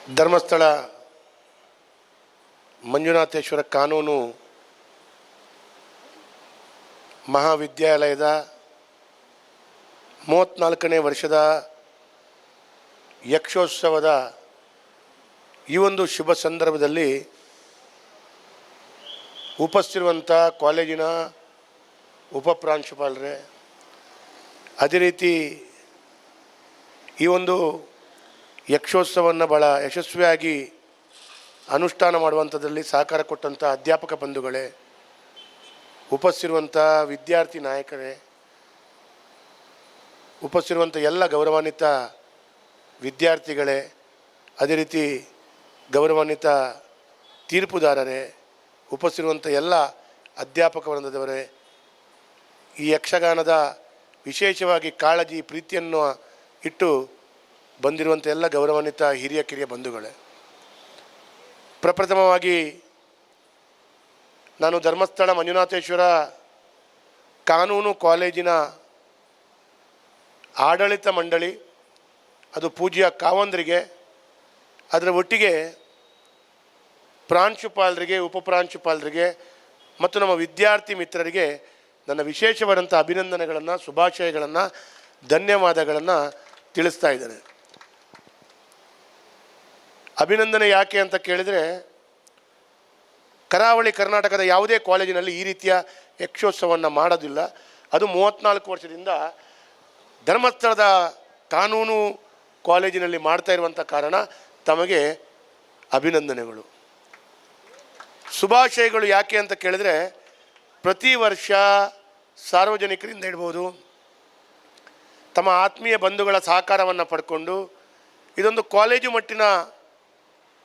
ಧರ್ಮಸ್ಥಳ ಮಂಜುನಾಥೇಶ್ವರ ಕಾನೂನು ಮಹಾವಿದ್ಯಾಲಯದ 34ನೇ ವರ್ಷದ ಯಕ್ಷೋತ್ಸವದ ಈ ಒಂದು ಶುಭ ಸಂದರ್ಭದಲ್ಲಿ ಉಪಸ್ಥಿತಿರುವಂಥ ಕಾಲೇಜಿನ ಉಪಪ್ರಾಂಶುಪಾಲರೇ, ಅದೇ ರೀತಿ ಈ ಒಂದು ಯಕ್ಷೋತ್ಸವವನ್ನು ಭಾಳ ಯಶಸ್ವಿಯಾಗಿ ಅನುಷ್ಠಾನ ಮಾಡುವಂಥದ್ರಲ್ಲಿ ಸಹಕಾರ ಕೊಟ್ಟಂಥ ಅಧ್ಯಾಪಕ ಬಂಧುಗಳೇ, ಉಪಸ್ಥಿತಿರುವಂಥ ವಿದ್ಯಾರ್ಥಿ ನಾಯಕರೇ, ಉಪಸ್ಥಿತಿರುವಂಥ ಎಲ್ಲ ಗೌರವಾನ್ವಿತ ವಿದ್ಯಾರ್ಥಿಗಳೇ, ಅದೇ ರೀತಿ ಗೌರವಾನ್ವಿತ ತೀರ್ಪುದಾರರೇ, ಉಪಸ್ಥಿತಿರುವಂಥ ಎಲ್ಲ ಅಧ್ಯಾಪಕ ವೃಂದದವರೇ, ಈ ಯಕ್ಷಗಾನದ ವಿಶೇಷವಾಗಿ ಕಾಳಜಿ ಪ್ರೀತಿಯನ್ನು ಇಟ್ಟು ಬಂದಿರುವಂಥ ಎಲ್ಲ ಗೌರವಾನ್ವಿತ ಹಿರಿಯ ಕಿರಿಯ ಬಂಧುಗಳೇ, ಪ್ರಪ್ರಥಮವಾಗಿ ನಾನು ಧರ್ಮಸ್ಥಳ ಮಂಜುನಾಥೇಶ್ವರ ಕಾನೂನು ಕಾಲೇಜಿನ ಆಡಳಿತ ಮಂಡಳಿ, ಅದು ಪೂಜ್ಯ ಕಾವಂದರಿಗೆ, ಅದರ ಒಟ್ಟಿಗೆ ಪ್ರಾಂಶುಪಾಲರಿಗೆ, ಉಪಪ್ರಾಂಶುಪಾಲರಿಗೆ ಮತ್ತು ನಮ್ಮ ವಿದ್ಯಾರ್ಥಿ ಮಿತ್ರರಿಗೆ ನನ್ನ ವಿಶೇಷವಾದಂಥ ಅಭಿನಂದನೆಗಳನ್ನು, ಶುಭಾಶಯಗಳನ್ನು, ಧನ್ಯವಾದಗಳನ್ನು ತಿಳಿಸ್ತಾ ಇದ್ದೇನೆ. ಅಭಿನಂದನೆ ಯಾಕೆ ಅಂತ ಕೇಳಿದರೆ, ಕರಾವಳಿ ಕರ್ನಾಟಕದ ಯಾವುದೇ ಕಾಲೇಜಿನಲ್ಲಿ ಈ ರೀತಿಯ ಯಕ್ಷೋತ್ಸವವನ್ನು ಮಾಡೋದಿಲ್ಲ. ಅದು 34 ವರ್ಷದಿಂದ ಧರ್ಮಸ್ಥಳದ ಕಾನೂನು ಕಾಲೇಜಿನಲ್ಲಿ ಮಾಡ್ತಾ ಇರುವಂಥ ಕಾರಣ ತಮಗೆ ಅಭಿನಂದನೆಗಳು, ಶುಭಾಶಯಗಳು. ಯಾಕೆ ಅಂತ ಕೇಳಿದರೆ, ಪ್ರತಿ ವರ್ಷ ಸಾರ್ವಜನಿಕರಿಂದ ಇಡ್ಬೋದು, ತಮ್ಮ ಆತ್ಮೀಯ ಬಂಧುಗಳ ಸಹಕಾರವನ್ನು ಪಡ್ಕೊಂಡು ಇದೊಂದು ಕಾಲೇಜು ಮಟ್ಟಿನ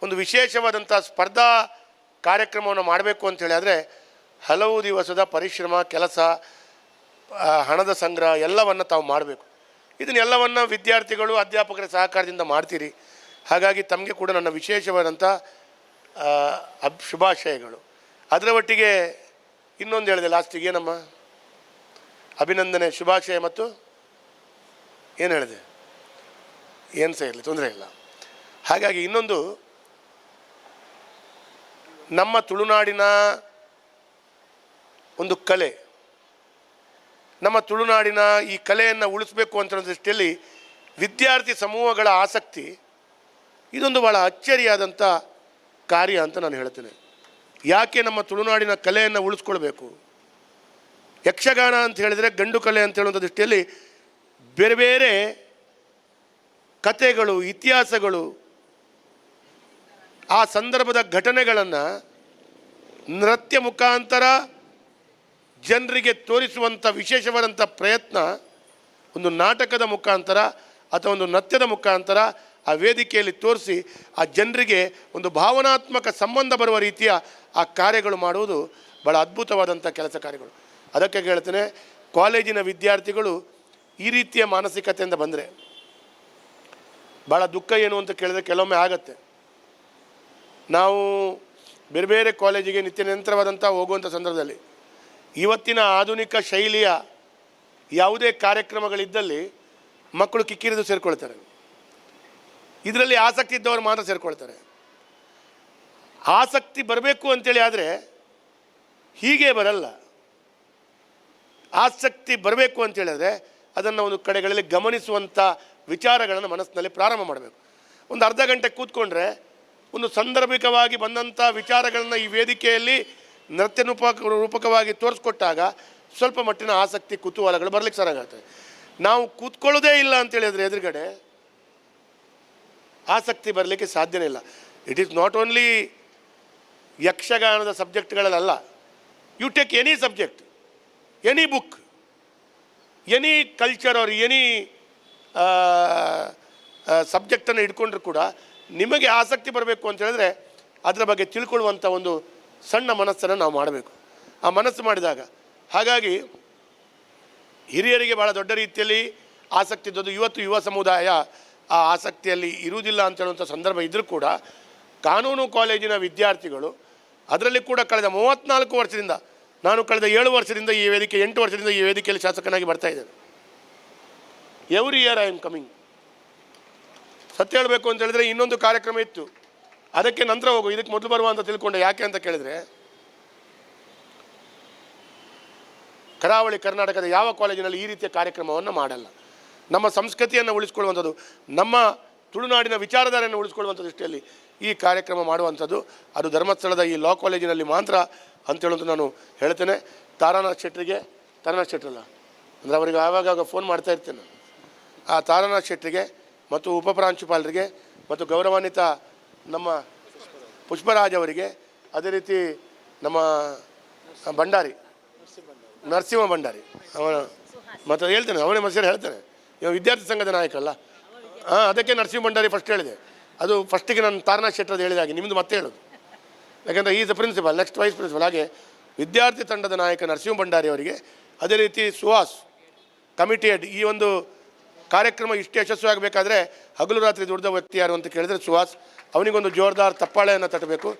ಒಂದು ವಿಶೇಷವಾದಂಥ ಸ್ಪರ್ಧಾ ಕಾರ್ಯಕ್ರಮವನ್ನು ಮಾಡಬೇಕು ಅಂತೇಳಿ ಆದರೆ ಹಲವು ದಿವಸದ ಪರಿಶ್ರಮ, ಕೆಲಸ, ಹಣದ ಸಂಗ್ರಹ ಎಲ್ಲವನ್ನು ತಾವು ಮಾಡಬೇಕು. ಇದನ್ನೆಲ್ಲವನ್ನು ವಿದ್ಯಾರ್ಥಿಗಳು ಅಧ್ಯಾಪಕರ ಸಹಕಾರದಿಂದ ಮಾಡ್ತೀರಿ. ಹಾಗಾಗಿ ತಮಗೆ ಕೂಡ ನನ್ನ ವಿಶೇಷವಾದಂಥ ಶುಭಾಶಯಗಳು. ಅದರ ಒಟ್ಟಿಗೆ ಇನ್ನೊಂದು ಹೇಳಿದೆ ಲಾಸ್ಟಿಗೆ, ಏನಮ್ಮ ಅಭಿನಂದನೆ, ಶುಭಾಶಯ ಮತ್ತು ಏನು ಹೇಳಿದೆ, ಏನು ಸಹ ಇರಲಿ, ತೊಂದರೆ ಇಲ್ಲ. ಹಾಗಾಗಿ ಇನ್ನೊಂದು, ನಮ್ಮ ತುಳುನಾಡಿನ ಒಂದು ಕಲೆ, ನಮ್ಮ ತುಳುನಾಡಿನ ಈ ಕಲೆಯನ್ನು ಉಳಿಸ್ಬೇಕು ಅಂತ ದೃಷ್ಟಿಯಲ್ಲಿ ವಿದ್ಯಾರ್ಥಿ ಸಮೂಹಗಳ ಆಸಕ್ತಿ ಇದೊಂದು ಭಾಳ ಅಚ್ಚರಿಯಾದಂಥ ಕಾರ್ಯ ಅಂತ ನಾನು ಹೇಳ್ತೇನೆ. ಯಾಕೆ ನಮ್ಮ ತುಳುನಾಡಿನ ಕಲೆಯನ್ನು ಉಳಿಸ್ಕೊಳ್ಬೇಕು? ಯಕ್ಷಗಾನ ಅಂತ ಹೇಳಿದರೆ ಗಂಡು ಕಲೆ ಅಂತ ಹೇಳುವಂಥ ದೃಷ್ಟಿಯಲ್ಲಿ ಬೇರೆ ಬೇರೆ ಕಥೆಗಳು, ಇತಿಹಾಸಗಳು, ಆ ಸಂದರ್ಭದ ಘಟನೆಗಳನ್ನು ನೃತ್ಯ ಮುಖಾಂತರ ಜನರಿಗೆ ತೋರಿಸುವಂಥ ವಿಶೇಷವಾದಂಥ ಪ್ರಯತ್ನ ಒಂದು ನಾಟಕದ ಮುಖಾಂತರ ಅಥವಾ ಒಂದು ನೃತ್ಯದ ಮುಖಾಂತರ ಆ ವೇದಿಕೆಯಲ್ಲಿ ತೋರಿಸಿ ಆ ಜನರಿಗೆ ಒಂದು ಭಾವನಾತ್ಮಕ ಸಂಬಂಧ ಬರುವ ರೀತಿಯ ಆ ಕಾರ್ಯಗಳು ಮಾಡುವುದು ಭಾಳ ಅದ್ಭುತವಾದಂಥ ಕೆಲಸ ಕಾರ್ಯಗಳು. ಅದಕ್ಕೆ ಹೇಳ್ತೇನೆ, ಕಾಲೇಜಿನ ವಿದ್ಯಾರ್ಥಿಗಳು ಈ ರೀತಿಯ ಮಾನಸಿಕತೆಯಿಂದ ಬಂದರೆ ಭಾಳ ದುಃಖ ಏನು ಅಂತ ಕೇಳಿದ್ರೆ ಕೆಲವೊಮ್ಮೆ ಆಗತ್ತೆ. ನಾವು ಬೇರೆ ಬೇರೆ ಕಾಲೇಜಿಗೆ ನಿತ್ಯ ನಿರಂತರವಾದಂಥ ಹೋಗುವಂಥ ಸಂದರ್ಭದಲ್ಲಿ ಇವತ್ತಿನ ಆಧುನಿಕ ಶೈಲಿಯ ಯಾವುದೇ ಕಾರ್ಯಕ್ರಮಗಳಿದ್ದಲ್ಲಿ ಮಕ್ಕಳು ಕಿಕ್ಕಿರಿದು ಸೇರಿಕೊಳ್ತಾರೆ. ಇದರಲ್ಲಿ ಆಸಕ್ತಿ ಇದ್ದವರು ಮಾತ್ರ ಸೇರಿಕೊಳ್ತಾರೆ. ಆಸಕ್ತಿ ಬರಬೇಕು ಅಂತೇಳಿ ಆದರೆ ಹೀಗೆ ಬರಲ್ಲ. ಆಸಕ್ತಿ ಬರಬೇಕು ಅಂತೇಳಿದರೆ ಅದನ್ನು ಒಂದು ಕಡೆಗಳಲ್ಲಿ ಗಮನಿಸುವಂಥ ವಿಚಾರಗಳನ್ನು ಮನಸ್ಸಿನಲ್ಲಿ ಪ್ರಾರಂಭ ಮಾಡಬೇಕು. ಒಂದು ಅರ್ಧ ಗಂಟೆ ಕೂತ್ಕೊಂಡ್ರೆ ಒಂದು ಸಂದರ್ಭಿಕವಾಗಿ ಬಂದಂಥ ವಿಚಾರಗಳನ್ನು ಈ ವೇದಿಕೆಯಲ್ಲಿ ನೃತ್ಯ ರೂಪಕವಾಗಿ ತೋರಿಸ್ಕೊಟ್ಟಾಗ ಸ್ವಲ್ಪ ಮಟ್ಟಿನ ಆಸಕ್ತಿ, ಕುತೂಹಲಗಳು ಬರಲಿಕ್ಕೆ ಸರಾಗುತ್ತೆ. ನಾವು ಕೂತ್ಕೊಳ್ಳೋದೇ ಇಲ್ಲ ಅಂತೇಳಿದರೆ ಎದುರುಗಡೆ ಆಸಕ್ತಿ ಬರಲಿಕ್ಕೆ ಸಾಧ್ಯನೇ ಇಲ್ಲ. ಇಟ್ ಈಸ್ ನಾಟ್ ಓನ್ಲಿ ಯಕ್ಷಗಾನದ ಸಬ್ಜೆಕ್ಟ್ಗಳಲ್ಲ. You take any subject, any book, any culture or any ಸಬ್ಜೆಕ್ಟನ್ನು ಇಟ್ಕೊಂಡ್ರೂ ಕೂಡ ನಿಮಗೆ ಆಸಕ್ತಿ ಬರಬೇಕು ಅಂತ ಹೇಳಿದ್ರೆ ಅದರ ಬಗ್ಗೆ ತಿಳ್ಕೊಳ್ಳುವಂಥ ಒಂದು ಸಣ್ಣ ಮನಸ್ಸನ್ನು ನಾವು ಮಾಡಬೇಕು. ಆ ಮನಸ್ಸು ಮಾಡಿದಾಗ, ಹಾಗಾಗಿ ಹಿರಿಯರಿಗೆ ಭಾಳ ದೊಡ್ಡ ರೀತಿಯಲ್ಲಿ ಆಸಕ್ತಿ ಇದ್ದದ್ದು. ಇವತ್ತು ಯುವ ಸಮುದಾಯ ಆ ಆಸಕ್ತಿಯಲ್ಲಿ ಇರುವುದಿಲ್ಲ ಅಂತ ಹೇಳುವಂಥ ಸಂದರ್ಭ ಇದ್ದರೂ ಕೂಡ ಕಾನೂನು ಕಾಲೇಜಿನ ವಿದ್ಯಾರ್ಥಿಗಳು ಅದರಲ್ಲಿ ಕೂಡ ಕಳೆದ 34 ವರ್ಷದಿಂದ, ನಾನು ಕಳೆದ 7 ವರ್ಷದಿಂದ ಈ ವೇದಿಕೆ, 8 ವರ್ಷದಿಂದ ಈ ವೇದಿಕೆಯಲ್ಲಿ ಶಾಸಕನಾಗಿ ಬರ್ತಾಯಿದ್ದೇನೆ. Every year I am coming. ಸತ್ಯ ಹೇಳಬೇಕು ಅಂತ ಹೇಳಿದ್ರೆ ಇನ್ನೊಂದು ಕಾರ್ಯಕ್ರಮ ಇತ್ತು, ಅದಕ್ಕೆ ನಂತರ ಹೋಗು, ಇದಕ್ಕೆ ಮೊದಲು ಬರುವ ಅಂತ ತಿಳ್ಕೊಂಡೆ. ಯಾಕೆ ಅಂತ ಕೇಳಿದರೆ, ಕರಾವಳಿ ಕರ್ನಾಟಕದ ಯಾವ ಕಾಲೇಜಿನಲ್ಲಿ ಈ ರೀತಿಯ ಕಾರ್ಯಕ್ರಮವನ್ನು ಮಾಡಲ್ಲ. ನಮ್ಮ ಸಂಸ್ಕೃತಿಯನ್ನು ಉಳಿಸ್ಕೊಳ್ಳುವಂಥದ್ದು, ನಮ್ಮ ತುಳುನಾಡಿನ ವಿಚಾರಧಾರೆಯನ್ನು ಉಳಿಸ್ಕೊಳ್ಳುವಂಥ ದೃಷ್ಟಿಯಲ್ಲಿ ಈ ಕಾರ್ಯಕ್ರಮ ಮಾಡುವಂಥದ್ದು ಅದು ಧರ್ಮಸ್ಥಳದ ಈ ಲಾ ಕಾಲೇಜಿನಲ್ಲಿ ಮಾತ್ರ ಅಂತೇಳಂತ ನಾನು ಹೇಳ್ತೇನೆ. ತಾರಾನಾಥ್ ಶೆಟ್ಟರಿಗೆ, ತಾರಾನಾಥ್ ಶೆಟ್ಟರಲ್ಲ ಅಂದರೆ ಅವರಿಗೆ ಆವಾಗ ಫೋನ್ ಮಾಡ್ತಾ ಇರ್ತೇನೆ. ಆ ತಾರಾನಾಥ್ ಶೆಟ್ಟರಿಗೆ ಮತ್ತು ಉಪಪ್ರಾಂಶುಪಾಲರಿಗೆ ಮತ್ತು ಗೌರವಾನ್ವಿತ ನಮ್ಮ ಪುಷ್ಪರಾಜ್ ಅವರಿಗೆ, ಅದೇ ರೀತಿ ನಮ್ಮ ಭಂಡಾರಿ ನರಸಿಂಹ ಭಂಡಾರಿ ಅವನ ಮತ್ತು ಹೇಳ್ತೇನೆ, ಅವನೇ ಮನುಷ್ಯರು ಹೇಳ್ತೇನೆ, ಇವಾಗ ವಿದ್ಯಾರ್ಥಿ ಸಂಘದ ನಾಯಕ ಅಲ್ಲ. ಅದಕ್ಕೆ ನರಸಿಂಹ ಭಂಡಾರಿ ಫಸ್ಟ್ ಹೇಳಿದೆ. ಅದು ಫಸ್ಟಿಗೆ ನಾನು ತಾರನಾಥ್ ಶೆಟ್ಟರ್ ಹೇಳಿದಾಗೆ ನಿಮ್ಮದು ಮತ್ತೆ ಹೇಳೋದು, ಯಾಕೆಂದರೆ is the principal, next vice principal. ಹಾಗೆ ವಿದ್ಯಾರ್ಥಿ ತಂಡದ ನಾಯಕ ನರಸಿಂಹ ಭಂಡಾರಿ ಅವರಿಗೆ, ಅದೇ ರೀತಿ ಸುಹಾಸ್ ಕಮಿಟಿ ಹೆಡ್. ಈ ಒಂದು ಕಾರ್ಯಕ್ರಮ ಇಷ್ಟು ಯಶಸ್ವಿಯಾಗಬೇಕಾದ್ರೆ ಹಗಲು ರಾತ್ರಿ ದುಡಿದ ವ್ಯಕ್ತಿ ಯಾರು ಅಂತ ಕೇಳಿದರೆ ಸುಹಾಸ್. ಅವನಿಗೊಂದು ಜೋರ್ದಾರ್ ತಪ್ಪಾಳೆಯನ್ನು ತಟ್ಟಬೇಕು.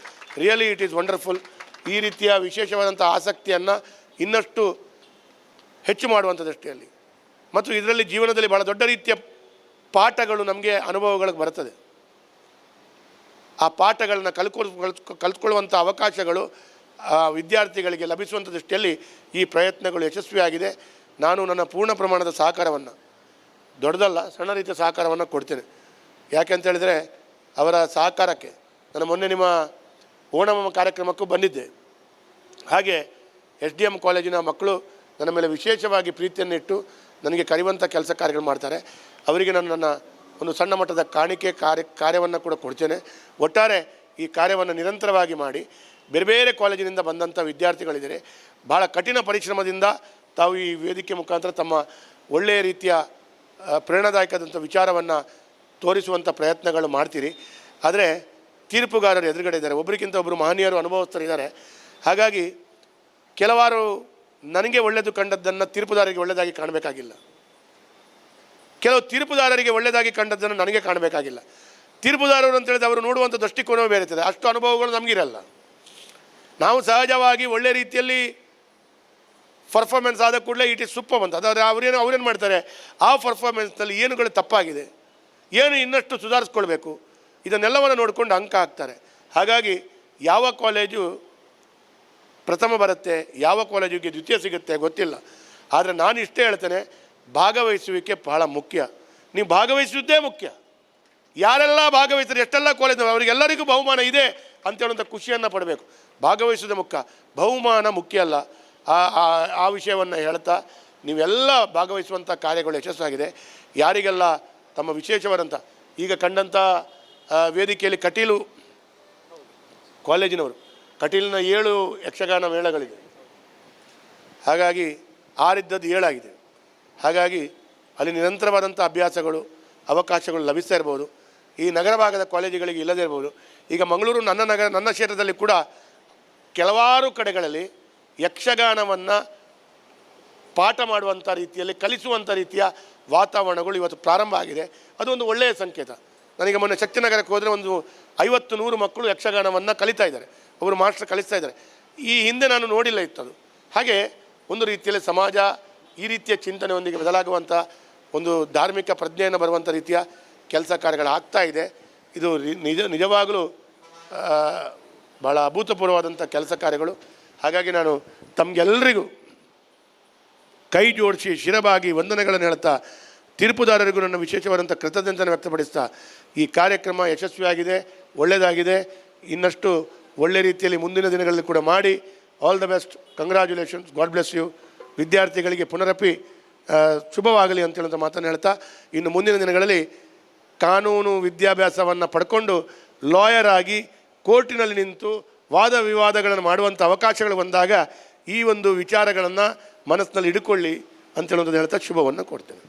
Really it is wonderful. ಈ ರೀತಿಯ ವಿಶೇಷವಾದಂಥ ಆಸಕ್ತಿಯನ್ನು ಇನ್ನಷ್ಟು ಹೆಚ್ಚು ಮಾಡುವಂಥ ದೃಷ್ಟಿಯಲ್ಲಿ ಮತ್ತು ಇದರಲ್ಲಿ ಜೀವನದಲ್ಲಿ ಭಾಳ ದೊಡ್ಡ ರೀತಿಯ ಪಾಠಗಳು ನಮಗೆ ಅನುಭವಗಳಿಗೆ ಬರ್ತದೆ. ಆ ಪಾಠಗಳನ್ನ ಕಲ್ತ್ಕೊಳ್ಳುವಂಥ ಅವಕಾಶಗಳು ವಿದ್ಯಾರ್ಥಿಗಳಿಗೆ ಲಭಿಸುವಂಥ ದೃಷ್ಟಿಯಲ್ಲಿ ಈ ಪ್ರಯತ್ನಗಳು ಯಶಸ್ವಿಯಾಗಿದೆ. ನಾನು ನನ್ನ ಪೂರ್ಣ ಪ್ರಮಾಣದ ಸಹಕಾರವನ್ನು, ದೊಡ್ಡದಲ್ಲ ಸಣ್ಣ ರೀತಿಯ ಸಹಕಾರವನ್ನು ಕೊಡ್ತೇನೆ. ಯಾಕೆ ಅಂತ ಹೇಳಿದರೆ ಅವರ ಸಹಕಾರಕ್ಕೆ ನಾನು ಮೊನ್ನೆ ನಿಮ್ಮ ಓಣಂ ಕಾರ್ಯಕ್ರಮಕ್ಕೂ ಬಂದಿದ್ದೆ. ಹಾಗೆ SDM ಕಾಲೇಜಿನ ಮಕ್ಕಳು ನನ್ನ ಮೇಲೆ ವಿಶೇಷವಾಗಿ ಪ್ರೀತಿಯನ್ನು ಇಟ್ಟು ನನಗೆ ಕರೆಯುವಂಥ ಕೆಲಸ ಕಾರ್ಯಗಳು ಮಾಡ್ತಾರೆ. ಅವರಿಗೆ ನಾನು ನನ್ನ ಒಂದು ಸಣ್ಣ ಮಟ್ಟದ ಕಾಣಿಕೆ ಕಾರ್ಯವನ್ನು ಕೂಡ ಕೊಡ್ತೇನೆ. ಒಟ್ಟಾರೆ ಈ ಕಾರ್ಯವನ್ನು ನಿರಂತರವಾಗಿ ಮಾಡಿ ಬೇರೆ ಬೇರೆ ಕಾಲೇಜಿನಿಂದ ಬಂದಂಥ ವಿದ್ಯಾರ್ಥಿಗಳಿದ್ದಾರೆ. ಭಾಳ ಕಠಿಣ ಪರಿಶ್ರಮದಿಂದ ತಾವು ಈ ವೇದಿಕೆ ಮುಖಾಂತರ ತಮ್ಮ ಒಳ್ಳೆಯ ರೀತಿಯ ಪ್ರೇರಣಾದಾಯಕದಂಥ ವಿಚಾರವನ್ನು ತೋರಿಸುವಂಥ ಪ್ರಯತ್ನಗಳು ಮಾಡ್ತೀರಿ. ಆದರೆ ತೀರ್ಪುಗಾರರು ಎದುರುಗಡೆ ಇದ್ದಾರೆ, ಒಬ್ಬರಿಗಿಂತ ಒಬ್ಬರು ಮಹನೀಯರು ಅನುಭವಿಸ್ತರಿದ್ದಾರೆ. ಹಾಗಾಗಿ ಕೆಲವಾರು ನನಗೆ ಒಳ್ಳೆಯದು ಕಂಡದ್ದನ್ನು ತೀರ್ಪುದಾರರಿಗೆ ಒಳ್ಳೆಯದಾಗಿ ಕಾಣಬೇಕಾಗಿಲ್ಲ, ಕೆಲವು ತೀರ್ಪುದಾರರಿಗೆ ಒಳ್ಳೆಯದಾಗಿ ಕಂಡದ್ದನ್ನು ನನಗೆ ಕಾಣಬೇಕಾಗಿಲ್ಲ. ತೀರ್ಪುದಾರರು ಅಂತ ಹೇಳಿದ್ರೆ ಅವರು ನೋಡುವಂಥ ದೃಷ್ಟಿಕೋನವೇ ಬೇರೆ ಇರ್ತದೆ. ಅಷ್ಟು ಅನುಭವಗಳು ನಮಗಿರಲ್ಲ. ನಾವು ಸಹಜವಾಗಿ ಒಳ್ಳೆಯ ರೀತಿಯಲ್ಲಿ ಪರ್ಫಾರ್ಮೆನ್ಸ್ ಆದ ಕೂಡಲೇ ಇಟ್ ಈಸ್ ಸೂಪರ್ ಅಂತ ಅದಾದರೆ ಅವ್ರೇನು ಮಾಡ್ತಾರೆ, ಆ ಪರ್ಫಾರ್ಮೆನ್ಸ್ನಲ್ಲಿ ಏನುಗಳು ತಪ್ಪಾಗಿದೆ, ಏನು ಇನ್ನಷ್ಟು ಸುಧಾರಿಸ್ಕೊಳ್ಬೇಕು, ಇದನ್ನೆಲ್ಲವನ್ನು ನೋಡಿಕೊಂಡು ಅಂಕ ಹಾಕ್ತಾರೆ. ಹಾಗಾಗಿ ಯಾವ ಕಾಲೇಜು ಪ್ರಥಮ ಬರುತ್ತೆ, ಯಾವ ಕಾಲೇಜಿಗೆ ದ್ವಿತೀಯ ಸಿಗುತ್ತೆ ಗೊತ್ತಿಲ್ಲ. ಆದರೆ ನಾನು ಇಷ್ಟೇ ಹೇಳ್ತೇನೆ, ಭಾಗವಹಿಸುವಿಕೆ ಬಹಳ ಮುಖ್ಯ. ನೀವು ಭಾಗವಹಿಸುವುದೇ ಮುಖ್ಯ. ಯಾರೆಲ್ಲ ಭಾಗವಹಿಸ್ತಾರೆ, ಎಷ್ಟೆಲ್ಲ ಕಾಲೇಜ್ ಅವರಿಗೆಲ್ಲರಿಗೂ ಬಹುಮಾನ ಇದೆ ಅಂತೇಳುವಂಥ ಖುಷಿಯನ್ನು ಪಡಬೇಕು. ಭಾಗವಹಿಸೋದೇ ಮುಖ್ಯ, ಬಹುಮಾನ ಮುಖ್ಯ ಅಲ್ಲ. ಆ ವಿಷಯವನ್ನು ಹೇಳ್ತಾ ನೀವೆಲ್ಲ ಭಾಗವಹಿಸುವಂಥ ಕಾರ್ಯಗಳು ಯಶಸ್ಸಾಗಿದೆ. ಯಾರಿಗೆಲ್ಲ ತಮ್ಮ ವಿಶೇಷವಾದಂಥ ಈಗ ಕಂಡಂಥ ವೇದಿಕೆಯಲ್ಲಿ ಕಟೀಲು ಕಾಲೇಜಿನವರು, ಕಟೀಲಿನ 7 ಯಕ್ಷಗಾನ ಮೇಳಗಳಿದೆ. ಹಾಗಾಗಿ 6 ಇದ್ದದ್ದು 7 ಆಗಿದೆ. ಹಾಗಾಗಿ ಅಲ್ಲಿ ನಿರಂತರವಾದಂಥ ಅಭ್ಯಾಸಗಳು ಅವಕಾಶಗಳು ಲಭಿಸ್ತಾ ಇರ್ಬೋದು. ಈ ನಗರ ಭಾಗದ ಕಾಲೇಜುಗಳಿಗೆ ಇಲ್ಲದೇ ಇರ್ಬೋದು. ಈಗ ಮಂಗಳೂರು ನನ್ನ ಕ್ಷೇತ್ರದಲ್ಲಿ ಕೂಡ ಕೆಲವಾರು ಕಡೆಗಳಲ್ಲಿ ಯಕ್ಷಗಾನವನ್ನು ಪಾಠ ಮಾಡುವಂಥ ರೀತಿಯಲ್ಲಿ ಕಲಿಸುವಂಥ ರೀತಿಯ ವಾತಾವರಣಗಳು ಇವತ್ತು ಪ್ರಾರಂಭ ಆಗಿದೆ. ಅದೊಂದು ಒಳ್ಳೆಯ ಸಂಕೇತ. ನನಗೆ ಮೊನ್ನೆ ಶಕ್ತಿನಗರಕ್ಕೆ ಹೋದರೆ ಒಂದು 50-100 ಮಕ್ಕಳು ಯಕ್ಷಗಾನವನ್ನು ಕಲಿತಾ ಇದ್ದಾರೆ, ಒಬ್ಬರು ಮಾಸ್ಟರ್ ಕಲಿಸ್ತಾ ಇದ್ದಾರೆ. ಈ ಹಿಂದೆ ನಾನು ನೋಡಿಲ್ಲ ಇತ್ತದು. ಹಾಗೆ ಒಂದು ರೀತಿಯಲ್ಲಿ ಸಮಾಜ ಈ ರೀತಿಯ ಚಿಂತನೆಯೊಂದಿಗೆ ಬದಲಾಗುವಂಥ ಒಂದು ಧಾರ್ಮಿಕ ಪ್ರಜ್ಞೆಯನ್ನು ಬರುವಂಥ ರೀತಿಯ ಕೆಲಸ ಕಾರ್ಯಗಳಾಗ್ತಾ ಇದೆ. ಇದು ನಿಜವಾಗಲೂ ಭಾಳ ಅಭೂತಪೂರ್ವವಾದಂಥ ಕೆಲಸ ಕಾರ್ಯಗಳು. ಹಾಗಾಗಿ ನಾನು ತಮಗೆಲ್ಲರಿಗೂ ಕೈ ಜೋಡಿಸಿ ಶಿರಬಾಗಿ ವಂದನೆಗಳನ್ನು ಹೇಳ್ತಾ, ತೀರ್ಪುದಾರರಿಗೂ ನನ್ನ ವಿಶೇಷವಾದಂಥ ಕೃತಜ್ಞತೆಯನ್ನು ವ್ಯಕ್ತಪಡಿಸ್ತಾ, ಈ ಕಾರ್ಯಕ್ರಮ ಯಶಸ್ವಿಯಾಗಿದೆ, ಒಳ್ಳೆಯದಾಗಿದೆ. ಇನ್ನಷ್ಟು ಒಳ್ಳೆ ರೀತಿಯಲ್ಲಿ ಮುಂದಿನ ದಿನಗಳಲ್ಲಿ ಕೂಡ ಮಾಡಿ. All the best, congratulations, God bless you. ವಿದ್ಯಾರ್ಥಿಗಳಿಗೆ ಪುನರಪಿ ಶುಭವಾಗಲಿ ಅಂತೇಳುವಂಥ ಮಾತನ್ನು ಹೇಳ್ತಾ, ಇನ್ನು ಮುಂದಿನ ದಿನಗಳಲ್ಲಿ ಕಾನೂನು ವಿದ್ಯಾಭ್ಯಾಸವನ್ನು ಪಡ್ಕೊಂಡು ಲಾಯರ್ ಆಗಿ ಕೋರ್ಟಿನಲ್ಲಿ ನಿಂತು ವಾದ ವಿವಾದಗಳನ್ನು ಮಾಡುವಂಥ ಅವಕಾಶಗಳು ಬಂದಾಗ ಈ ಒಂದು ವಿಚಾರಗಳನ್ನು ಮನಸ್ಸಿನಲ್ಲಿ ಇಟ್ಕೊಳ್ಳಿ ಅಂತೇಳುವಂಥದ್ದು ಹೇಳ್ತಾ ಶುಭವನ್ನು ಕೊಡ್ತೇನೆ.